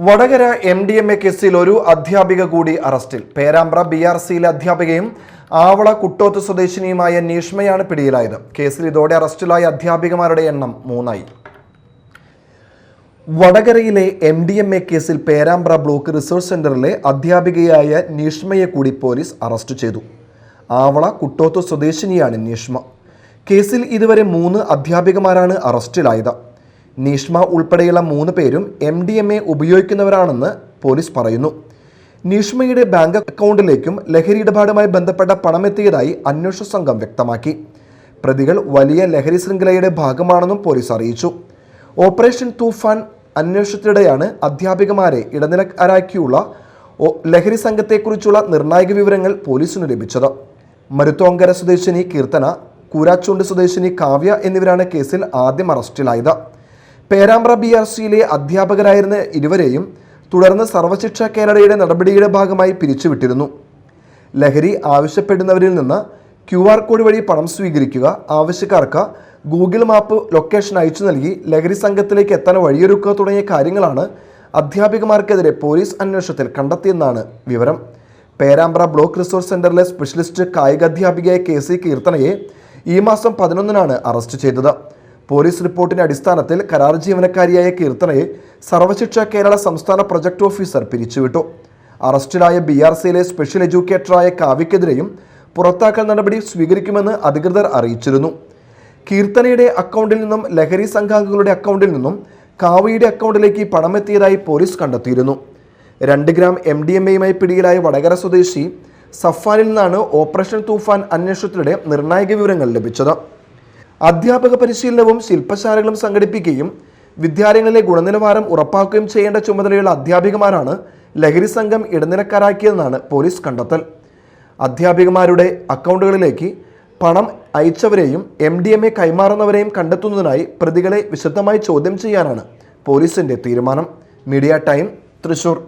Vadakara MDMA കേസിൽ ഒരു അധ്യാപിക കൂടി അറസ്റ്റിൽ. പേരാമ്പ്ര BRCയിലെ അധ്യാപികയും ആവള കുട്ടോത്ത് സ്വദേശിനിയുമായ നീഷ്മയാണ് പിടിയിലായത്. കേസിൽ ഇതോടെ അറസ്റ്റിലായ അധ്യാപികമാരുടെ എണ്ണം 3ആയി. വടകരയിലെ MDMA കേസിൽ പേരാമ്പ്ര ബ്ലോക്ക് റിസോഴ്സ് സെന്ററിലെ അധ്യാപികയായ നീഷ്മയെ കൂടി പോലീസ് അറസ്റ്റ് ചെയ്തു. ആവള കുട്ടോത്ത് സ്വദേശിനിയാണ് നീഷ്മ. കേസിൽ ഇതുവരെ 3 അധ്യാപികമാരാണ് അറസ്റ്റിലായത്. നീഷ്മ ഉൾപ്പെടെയുള്ള 3 പേരും MDMA ഉപയോഗിക്കുന്നവരാണെന്ന് പോലീസ് പറയുന്നു. നീഷ്മയുടെ ബാങ്ക് അക്കൗണ്ടിലേക്കും ലഹരി ഇടപാടുമായി ബന്ധപ്പെട്ട പണമെത്തിയതായി അന്വേഷണ സംഘം വ്യക്തമാക്കി. പ്രതികൾ വലിയ ലഹരി ശൃംഖലയുടെ ഭാഗമാണെന്നും പോലീസ് അറിയിച്ചു. ഓപ്പറേഷൻ തൂഫാൻ അന്വേഷണത്തിനിടെയാണ് അധ്യാപികമാരെ ഇടനിലക്കാരാക്കിയുള്ള ലഹരി സംഘത്തെക്കുറിച്ചുള്ള നിർണായക വിവരങ്ങൾ പോലീസിന് ലഭിച്ചത്. മരുത്തോങ്കര സ്വദേശിനി കീർത്തന, കൂരാച്ചുണ്ട് സ്വദേശിനി കാവ്യ എന്നിവരാണ് കേസിൽ ആദ്യം അറസ്റ്റിലായത്. പേരാമ്പ്ര BRCയിലെ അധ്യാപകരായിരുന്ന ഇരുവരെയും തുടർന്ന് സർവശിക്ഷ കേരളയുടെ നടപടിയുടെ ഭാഗമായി പിരിച്ചുവിട്ടിരുന്നു. ലഹരി ആവശ്യപ്പെടുന്നവരിൽ നിന്ന് QR കോഡ് വഴി പണം സ്വീകരിക്കുക, ആവശ്യക്കാർക്ക് ഗൂഗിൾ മാപ്പ് ലൊക്കേഷൻ അയച്ചു നൽകി ലഹരി സംഘത്തിലേക്ക് എത്താൻ വഴിയൊരുക്കുക തുടങ്ങിയ കാര്യങ്ങളാണ് അധ്യാപികമാർക്കെതിരെ പോലീസ് അന്വേഷണത്തിൽ കണ്ടെത്തിയെന്നാണ് വിവരം. പേരാമ്പ്ര ബ്ലോക്ക് റിസോഴ്സ് സെന്ററിലെ സ്പെഷ്യലിസ്റ്റ് കായിക അധ്യാപികയായ KC കീർത്തനയെ ഈ മാസം 11-നാണ് അറസ്റ്റ് ചെയ്തത്. പോലീസ് റിപ്പോർട്ടിന്റെ അടിസ്ഥാനത്തിൽ കരാർ ജീവനക്കാരിയായ കീർത്തനയെ സർവശിക്ഷ കേരള സംസ്ഥാന പ്രൊജക്ട് ഓഫീസർ പിരിച്ചുവിട്ടു. അറസ്റ്റിലായ BRCയിലെ സ്പെഷ്യൽ എഡ്യൂക്കേറ്ററായ കാവ്യക്കെതിരെയും പുറത്താക്കൽ നടപടി സ്വീകരിക്കുമെന്ന് അധികൃതർ അറിയിച്ചിരുന്നു. കീർത്തനയുടെ അക്കൗണ്ടിൽ നിന്നും ലഹരി സംഘാംഗങ്ങളുടെ അക്കൗണ്ടിൽ നിന്നും കാവ്യയുടെ അക്കൗണ്ടിലേക്ക് പണമെത്തിയതായി പോലീസ് കണ്ടെത്തിയിരുന്നു. 2 ഗ്രാം MDMAയുമായി പിടിയിലായ വടകര സ്വദേശി സഫാനിൽ നിന്നാണ് ഓപ്പറേഷൻ തൂഫാൻ അന്വേഷണത്തിനിടെ നിർണായക വിവരങ്ങൾ ലഭിച്ചത്. അധ്യാപക പരിശീലനവും ശില്പശാലകളും സംഘടിപ്പിക്കുകയും വിദ്യാലയങ്ങളിലെ ഗുണനിലവാരം ഉറപ്പാക്കുകയും ചെയ്യേണ്ട ചുമതലയുള്ള അധ്യാപികമാരാണ് ലഹരി സംഘം ഇടനിലക്കാരാക്കിയതെന്നാണ് പോലീസ് കണ്ടെത്തൽ. അധ്യാപികമാരുടെ അക്കൗണ്ടുകളിലേക്ക് പണം അയച്ചവരെയും MDMA കൈമാറുന്നവരെയും കണ്ടെത്തുന്നതിനായി പ്രതികളെ വിശദമായി ചോദ്യം ചെയ്യാനാണ് പോലീസിന്റെ തീരുമാനം. Media time, Thrissur.